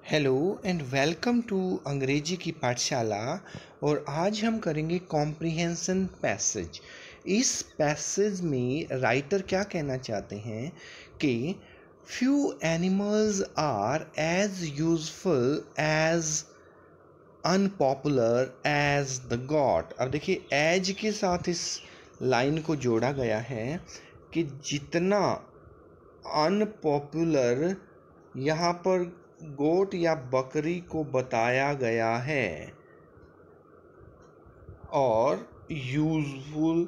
Hello and welcome to अंग्रेजी की पाठशाला। और आज हम करेंगे कॉम्प्रिहेंशन पैसेज। इस पैसेज में राइटर क्या कहना चाहते हैं कि few animals are as useful as unpopular as the goat. अब देखिए एज के साथ इस लाइन को जोड़ा गया है कि जितना अनपॉपुलर यहाँ पर गोट या बकरी को बताया गया है और यूजफुल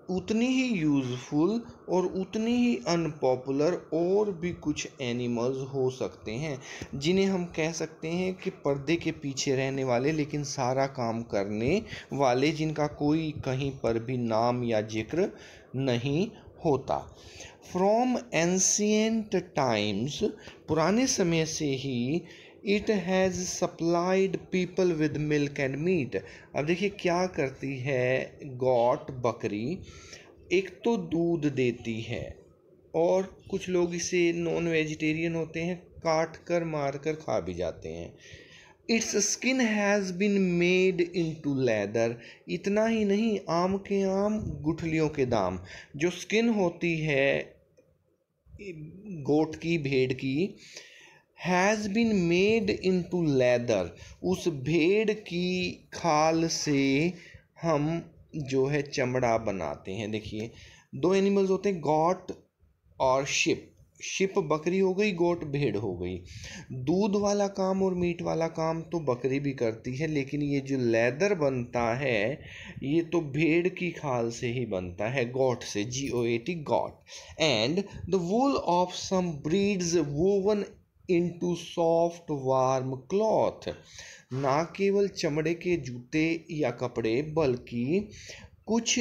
उतनी ही यूजफुल और उतनी ही अनपॉपुलर और भी कुछ एनिमल्स हो सकते हैं जिन्हें हम कह सकते हैं कि पर्दे के पीछे रहने वाले लेकिन सारा काम करने वाले, जिनका कोई कहीं पर भी नाम या जिक्र नहीं होता। फ्रॉम एंशियंट टाइम्स, पुराने समय से ही, it has supplied people with milk and meat. अब देखिए क्या करती है गॉट, बकरी, एक तो दूध देती है और कुछ लोग इसे नॉन वेजिटेरियन होते हैं, काट कर मार कर खा भी जाते हैं। Its skin has been made into leather. इतना ही नहीं, आम के आम गुठलियों के दाम। जो स्किन होती है गोट की, भेड़ की, has been made into leather. उस भेड़ की खाल से हम जो है चमड़ा बनाते हैं। देखिए दो एनिमल्स होते हैं, गॉट और शिप। शिप बकरी हो गई, गोट भेड़ हो गई। दूध वाला काम और मीट वाला काम तो बकरी भी करती है, लेकिन ये जो लेदर बनता है ये तो भेड़ की खाल से ही बनता है, गोट से, GOAT, goat. And the wool of some breeds woven into soft warm cloth. ना केवल चमड़े के जूते या कपड़े, बल्कि कुछ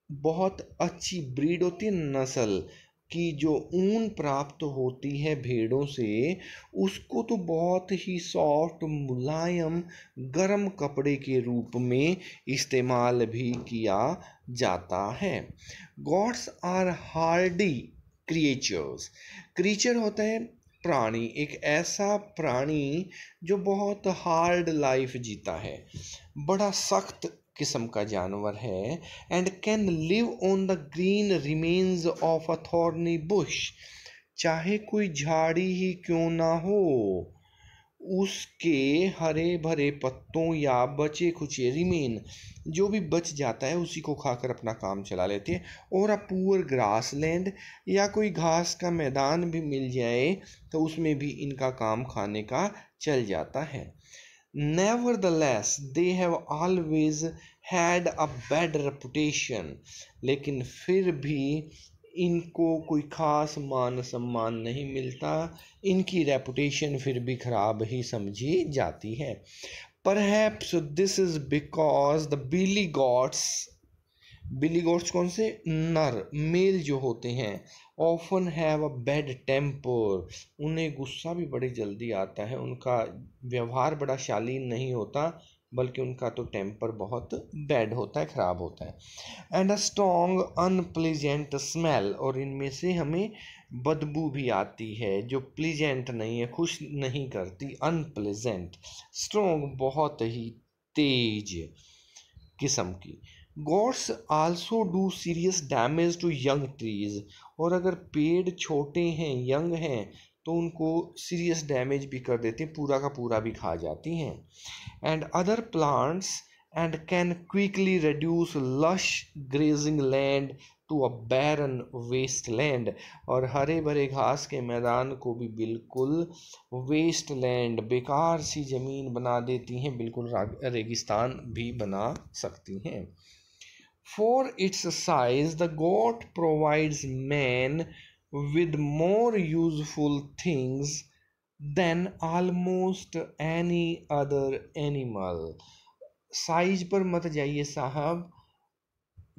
बहुत अच्छी ब्रीड होती है, नस्ल की जो ऊन प्राप्त होती है भेड़ों से, उसको तो बहुत ही सॉफ्ट, मुलायम, गर्म कपड़े के रूप में इस्तेमाल भी किया जाता है। Goats are hardy creatures. Creature होता है प्राणी, एक ऐसा प्राणी जो बहुत हार्ड लाइफ जीता है, बड़ा सख्त किस्म का जानवर है। And can live on the green remains of a thorny Bush. चाहे कोई झाड़ी ही क्यों ना हो, उसके हरे भरे पत्तों या बचे खुचे रिमेन, जो भी बच जाता है उसी को खाकर अपना काम चला लेते हैं। और अ पुअर ग्रास लैंड, या कोई घास का मैदान भी मिल जाए तो उसमें भी इनका काम खाने का चल जाता है। Nevertheless, they have always had a bad reputation. लेकिन फिर भी इनको कोई खास मान सम्मान नहीं मिलता, इनकी रेपुटेशन फिर भी खराब ही समझी जाती है। Perhaps this is because the billy goats, billy goats कौन से, नर, मेल जो होते हैं, often have a bad temper. उन्हें गुस्सा भी बड़ी जल्दी आता है, उनका व्यवहार बड़ा शालीन नहीं होता, बल्कि उनका तो टेम्पर बहुत बैड होता है, ख़राब होता है। And a strong unpleasant smell, और इनमें से हमें बदबू भी आती है जो प्लीजेंट नहीं है, खुश नहीं करती, अनप्लीजेंट। स्ट्रॉन्ग बहुत ही तेज किस्म की। Goats also do serious damage to young trees. और अगर पेड़ छोटे हैं, यंग हैं, तो उनको सीरियस डैमेज भी कर देते हैं, पूरा का पूरा भी खा जाती हैं। And other plants, and can quickly reduce lush grazing land to a barren waste land. और हरे भरे घास के मैदान को भी बिल्कुल वेस्ट लैंड, बेकार सी ज़मीन बना देती हैं, बिल्कुल रेगिस्तान भी बना सकती हैं। For its size, the goat provides man with more useful things than almost any other animal. Size पर मत जाइए साहब।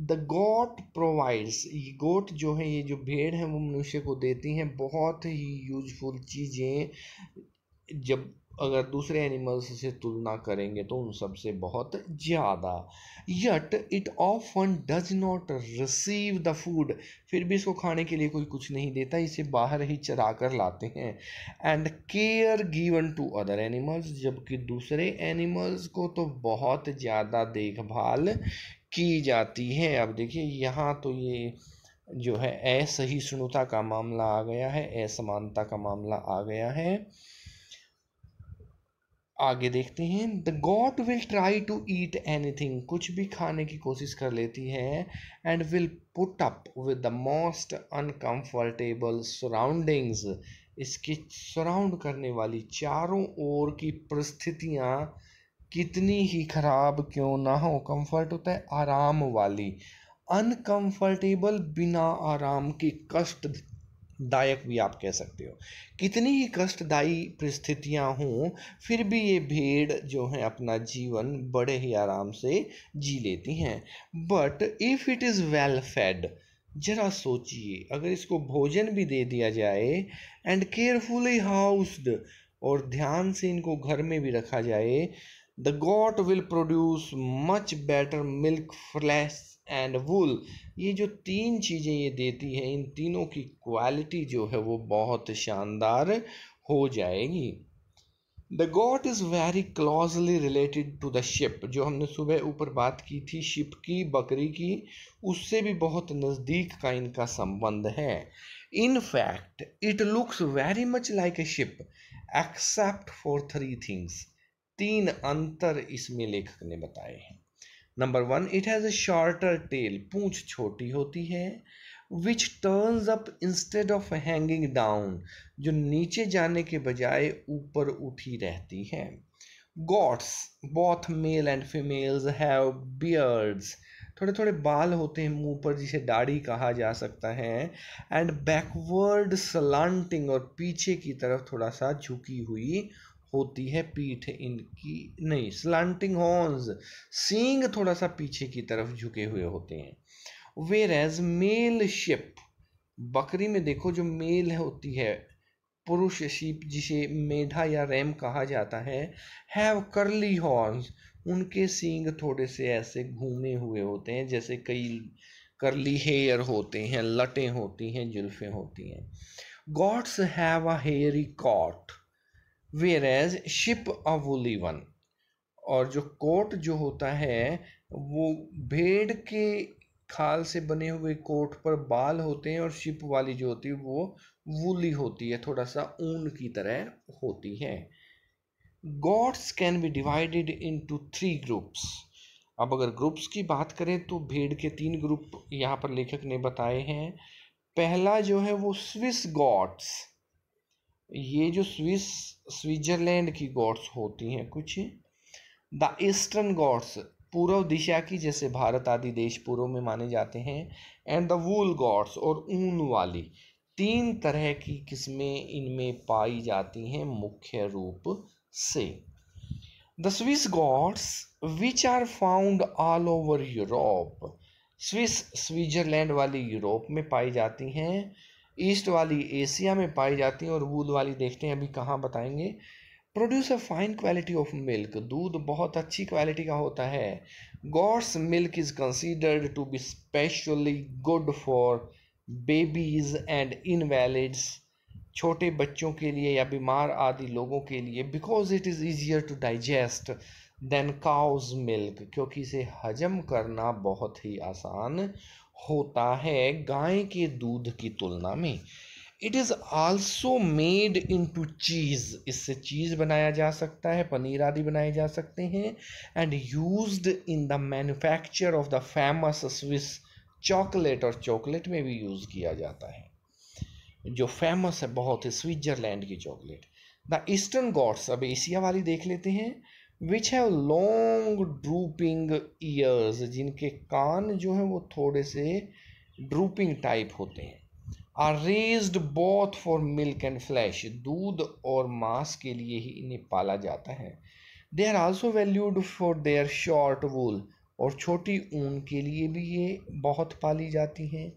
द गोट प्रोवाइड्स, गोट जो है, ये जो भेड़ है, वो मनुष्य को देती हैं बहुत ही यूजफुल चीज़ें, जब अगर दूसरे एनिमल्स से तुलना करेंगे तो उन सब से बहुत ज़्यादा। Yet it often does not receive the food, फिर भी इसको खाने के लिए कोई कुछ नहीं देता, इसे बाहर ही चरा कर लाते हैं। And care given to other animals, जबकि दूसरे एनिमल्स को तो बहुत ज़्यादा देखभाल की जाती है। अब देखिए यहाँ तो ये जो है असहिष्णुता का मामला आ गया है, असमानता का मामला आ गया है। आगे देखते हैं। The goat will try to eat anything, कुछ भी खाने की कोशिश कर लेती है। And will put up with the most uncomfortable surroundings, इसके सराउंड करने वाली चारों ओर की परिस्थितियाँ कितनी ही खराब क्यों ना हो, कंफर्ट होता है आराम वाली, अनकंफर्टेबल बिना आराम के, कष्टदायक भी आप कह सकते हो, कितनी ही कष्टदायी परिस्थितियां हों फिर भी ये भेड़ जो है अपना जीवन बड़े ही आराम से जी लेती हैं। But if it is well fade, जरा सोचिए अगर इसको भोजन भी दे दिया जाए, एंड केयरफुली हाउस्ड, और ध्यान से इनको घर में भी रखा जाए, the goat will produce much better milk, flash and wool. ये जो तीन चीज़ें ये देती है, इन तीनों की क्वालिटी जो है वो बहुत शानदार हो जाएगी। The goat is very closely related to the sheep, जो हमने सुबह ऊपर बात की थी शिप की, बकरी की, उससे भी बहुत नज़दीक का इनका संबंध है। In fact it looks very much like a sheep except for 3 things, 3 अंतर इसमें लेखक ने बताए हैं। Number 1, it has a shorter tail, पूंछ छोटी होती है। Which turns up instead of hanging down, जो नीचे जाने के बजाय ऊपर उठी रहती है। Goats both male and females have beards, थोड़े थोड़े बाल होते हैं मुंह पर, जिसे दाढ़ी कहा जा सकता है। एंड बैकवर्ड स्लांटिंग, और पीछे की तरफ थोड़ा सा झुकी हुई होती है पीठ इनकी, नहीं स्लांटिंग हॉर्न्स, सींग थोड़ा सा पीछे की तरफ झुके हुए होते हैं। वेयर एज मेल शिप, बकरी में देखो जो मेल होती है, पुरुष शीप जिसे मेढा या रैम कहा जाता है, हैव कर्ली हॉर्न्स, उनके सींग थोड़े से ऐसे घूमे हुए होते हैं, जैसे कई कर्ली हेयर होते हैं, लटें होती हैं, जुल्फें होती हैं। Goats have a hairy coat, whereas sheep a woolly one, और जो कोट जो होता है वो भेड़ के खाल से बने हुए कोट पर बाल होते हैं, और शिप वाली जो होती है वो वूली होती है, थोड़ा सा ऊन की तरह होती है। Gots can be divided into 3 groups, अब अगर ग्रुप्स की बात करें तो भेड़ के 3 ग्रुप यहाँ पर लेखक ने बताए हैं। पहला जो है वो स्विस गॉट्स, ये जो स्विट्जरलैंड की गॉट्स होती हैं कुछ। द ईस्टर्न गॉड्स, पूर्व दिशा की, जैसे भारत आदि देश पूर्व में माने जाते हैं। एंड द वूल गॉड्स, और ऊन वाली। 3 तरह की किस्में इनमें पाई जाती हैं मुख्य रूप से। The Swiss goats which are found all over Europe, Swiss Switzerland वाली यूरोप में पाई जाती हैं, ईस्ट वाली एशिया में पाई जाती हैं, और वूल वाली देखते हैं अभी कहाँ बताएंगे। Produce a fine quality of milk, दूध बहुत अच्छी क्वालिटी का होता है। Goat's milk is considered to be specially good for babies and invalids, छोटे बच्चों के लिए या बीमार आदि लोगों के लिए, because it is easier to digest than cow's milk, क्योंकि इसे हजम करना बहुत ही आसान होता है गाय के दूध की तुलना में। It is also made into cheese, इससे चीज़ बनाया जा सकता है, पनीर आदि बनाए जा सकते हैं। And used in the manufacture of the famous Swiss chocolate, और चॉकलेट में भी यूज़ किया जाता है, जो फेमस है बहुत है स्विट्जरलैंड की चॉकलेट। द ईस्टर्न गॉड्स, अब एशिया वाली देख लेते हैं। Which have long drooping years, जिनके कान जो हैं वो थोड़े से ड्रूपिंग टाइप होते हैं। Are raised both for milk and flesh, दूध और मांस के लिए ही इन्हें पाला जाता है। They are also valued for their short wool, और छोटी ऊन के लिए भी ये बहुत पाली जाती हैं।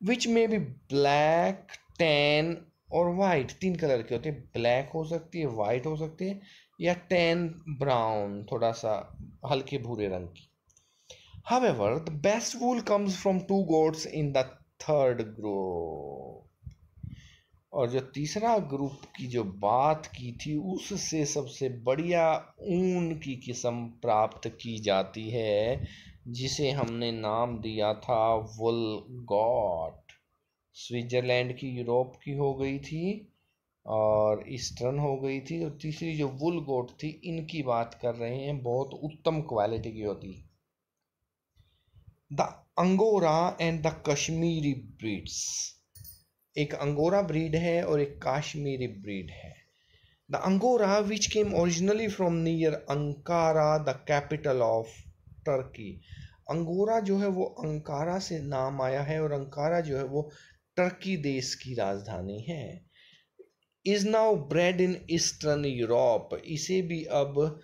विच में भी ब्लैक, टैन और वाइट, 3 कलर के होते हैं, ब्लैक हो सकती है, वाइट हो सकती है, या टैन ब्राउन, थोड़ा सा हल्के भूरे रंग की। However, the best wool comes from 2 goats in the third group. और जो तीसरा ग्रुप की जो बात की थी, उससे सबसे बढ़िया ऊन की किस्म प्राप्त की जाती है, जिसे हमने नाम दिया था वुल गॉट। स्विट्जरलैंड की यूरोप की हो गई थी और ईस्टर्न हो गई थी, और तीसरी जो वुल गोट थी, इनकी बात कर रहे हैं, बहुत उत्तम क्वालिटी की होती। The angora and the Kashmiri breeds, एक अंगोरा ब्रीड है और एक काश्मीरी ब्रीड है। The angora which came originally from near Ankara the capital of Turkey. Angora जो है वो अंकारा से नाम आया है, और अंकारा जो है वो टर्की देश की राजधानी है। Is now bread in eastern Europe, इसे भी अब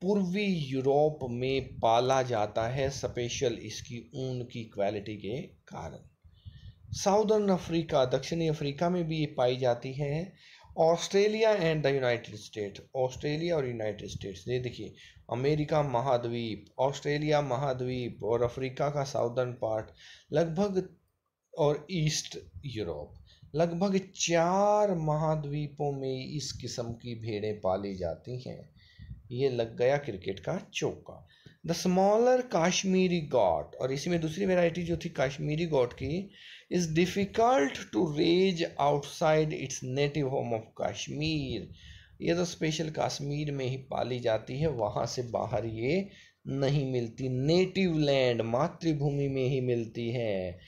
पूर्वी यूरोप में पाला जाता है, स्पेशल इसकी ऊन की क्वालिटी के कारण। साउदर्न अफ्रीका, दक्षिणी अफ्रीका में भी ये पाई जाती है। Australia and the United states, Australia और यूनाइटेड स्टेट्स, ये देखिए, अमेरिका महाद्वीप, ऑस्ट्रेलिया महाद्वीप और अफ्रीका का साउदर्न पार्ट लगभग, और ईस्ट यूरोप, लगभग 4 महाद्वीपों में इस किस्म की भेड़ें पाली जाती हैं। ये लग गया क्रिकेट का चौका। द स्मॉलर काश्मीरी गॉट, और इसी में दूसरी वेराइटी जो थी काश्मीरी गॉट की, is difficult to raise outside its native home of Kashmir. ये तो स्पेशल कश्मीर में ही पाली जाती है, वहाँ से बाहर ये नहीं मिलती, नेटिव लैंड, मातृभूमि में ही मिलती है।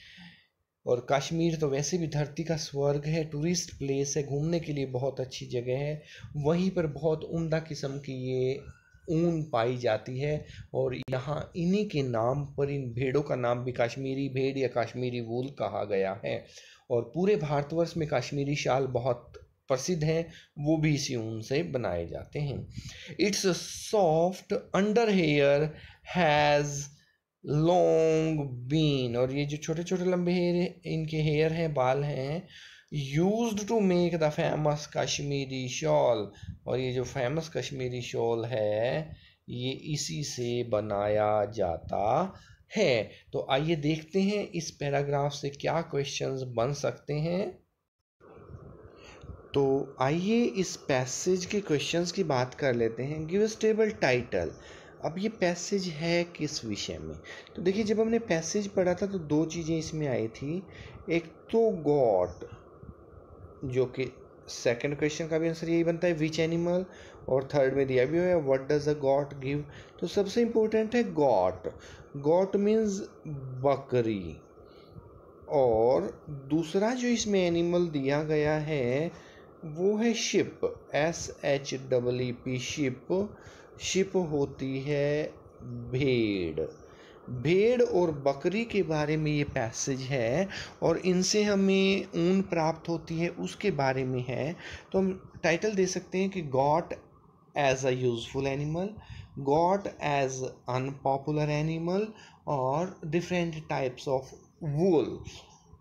और कश्मीर तो वैसे भी धरती का स्वर्ग है, टूरिस्ट प्लेस है, घूमने के लिए बहुत अच्छी जगह है, वहीं पर बहुत उम्दा किस्म की ये ऊन पाई जाती है। और यहाँ इन्हीं के नाम पर इन भेड़ों का नाम भी कश्मीरी भेड़ या कश्मीरी वूल कहा गया है। और पूरे भारतवर्ष में कश्मीरी शाल बहुत प्रसिद्ध हैं, वो भी इसी ऊन से बनाए जाते हैं। Its soft under hair has long been, और ये जो छोटे छोटे लंबे हेयर, इनके हेयर हैं, बाल हैं, used to make the famous Kashmiri shawl, और ये जो फेमस कश्मीरी शॉल है ये इसी से बनाया जाता है। तो आइए देखते हैं इस पैराग्राफ से क्या क्वेश्चंस बन सकते हैं। तो आइए इस पैसेज के क्वेश्चंस की बात कर लेते हैं। Give stable title. अब ये पैसेज है किस विषय में? तो देखिए, जब हमने पैसेज पढ़ा था तो 2 चीज़ें इसमें आई थी। एक तो गॉट, जो कि सेकंड क्वेश्चन का भी आंसर यही बनता है, विच एनिमल, और थर्ड में दिया भी हुआ है what does a got give. तो सबसे इम्पोर्टेंट है गॉट। गॉट मीन्स बकरी। और दूसरा जो इसमें एनिमल दिया गया है वो है शिप, SHEEP, शिप। शिप होती है भेड़। भेड़ और बकरी के बारे में ये पैसेज है, और इनसे हमें ऊन प्राप्त होती है उसके बारे में है। तो हम टाइटल दे सकते हैं कि goat as a useful animal, goat as unpopular animal, और डिफरेंट टाइप्स ऑफ वूल,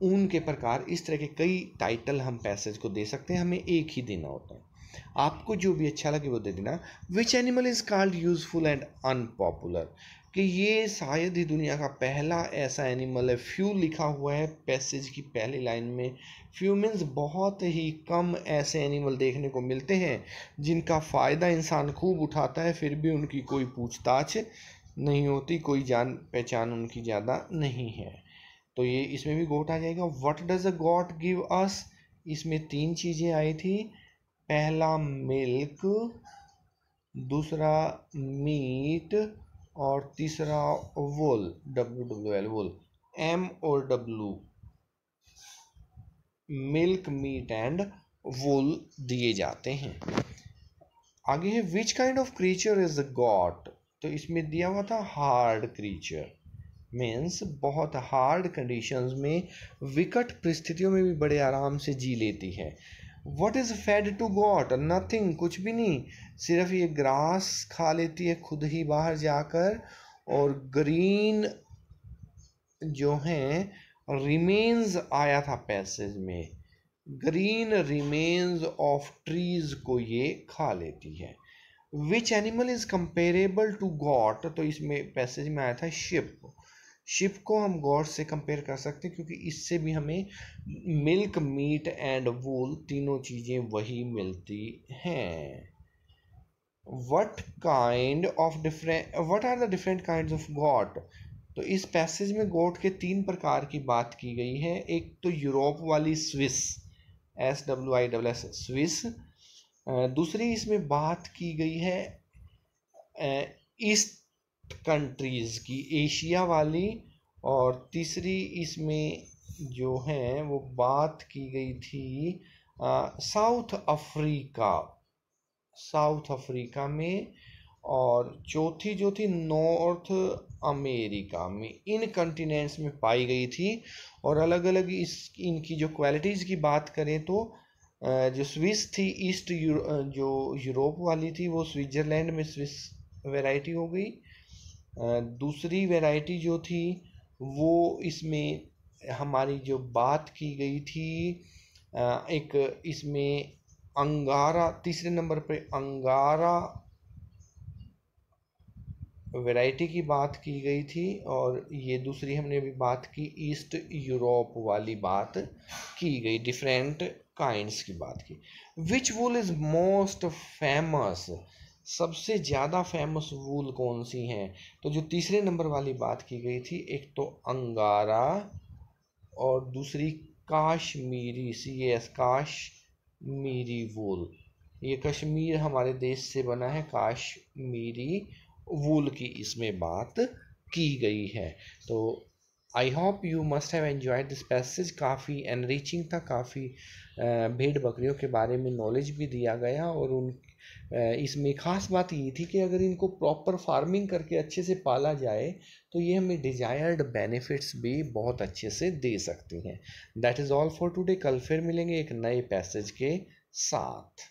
ऊन के प्रकार। इस तरह के कई टाइटल हम पैसेज को दे सकते हैं, हमें एक ही देना होता है, आपको जो भी अच्छा लगे वो दे देना। विच animal is called useful and unpopular, कि ये शायद ही दुनिया का पहला ऐसा एनिमल है। फ्यू लिखा हुआ है पैसेज की पहली लाइन में। फ्यू मीन्स बहुत ही कम ऐसे एनिमल देखने को मिलते हैं जिनका फ़ायदा इंसान खूब उठाता है, फिर भी उनकी कोई पूछताछ नहीं होती, कोई जान पहचान उनकी ज़्यादा नहीं है। तो ये इसमें भी गोट आ जाएगा। What does a got give us, इसमें 3 चीज़ें आई थी। पहला मिल्क, दूसरा मीट, और तीसरा वुल, WWL वुल, M और W, मिल्क, मीट एंड वुल दिए जाते हैं। आगे है which kind of creature is got, तो इसमें दिया हुआ था हार्ड क्रीचर, मीन्स बहुत हार्ड कंडीशंस में, विकट परिस्थितियों में भी बड़े आराम से जी लेती है। What is fed to goat, nothing, कुछ भी नहीं, सिर्फ ये ग्रास खा लेती है खुद ही बाहर जाकर। और ग्रीन जो हैं रिमेन्स आया था पैसेज में, ग्रीन रिमेन्स ऑफ ट्रीज को ये खा लेती है। Which animal is comparable to goat, तो इसमें पैसेज में आया था शिप। शिप को हम गॉड से कंपेयर कर सकते हैं क्योंकि इससे भी हमें मिल्क, मीट एंड वूल तीनों चीज़ें वही मिलती हैं। What are the different kind of goat, तो इस पैसेज में गोट के 3 प्रकार की बात की गई है। एक तो यूरोप वाली स्विस, SWISS स्विस। दूसरी इसमें बात की गई है ईस्ट कंट्रीज़ की, एशिया वाली। और तीसरी इसमें जो है वो बात की गई थी साउथ अफ्रीका में। और चौथी जो थी नॉर्थ अमेरिका में, इन कंटिनेंट्स में पाई गई थी। और अलग अलग इनकी जो क्वालिटीज़ की बात करें तो जो स्विस थी जो यूरोप वाली थी वो स्विट्ज़रलैंड में स्विस वैरायटी हो गई। दूसरी वैरायटी जो थी वो इसमें हमारी जो बात की गई थी एक इसमें अंगारा, तीसरे नंबर पे अंगारा वैरायटी की बात की गई थी। और ये दूसरी हमने अभी बात की ईस्ट यूरोप वाली बात की गई, डिफरेंट काइंड्स की बात की। विच वूल इज़ मोस्ट फेमस, सबसे ज़्यादा फेमस वूल कौन सी हैं, तो जो तीसरे नंबर वाली बात की गई थी एक तो अंगारा और दूसरी काश्मीरी, काश्मीरी वूल। ये कश्मीर हमारे देश से बना है, काश्मीरी वूल की इसमें बात की गई है। तो I hope you must have enjoyed this passage. काफ़ी एनरिचिंग था, काफ़ी भेड़ बकरियों के बारे में नॉलेज भी दिया गया। और उन इसमें ख़ास बात ये थी कि अगर इनको प्रॉपर फार्मिंग करके अच्छे से पाला जाए तो ये हमें डिज़ायर्ड बेनिफिट्स भी बहुत अच्छे से दे सकती हैं। That is all for today. कल फिर मिलेंगे एक नए पैसेज के साथ।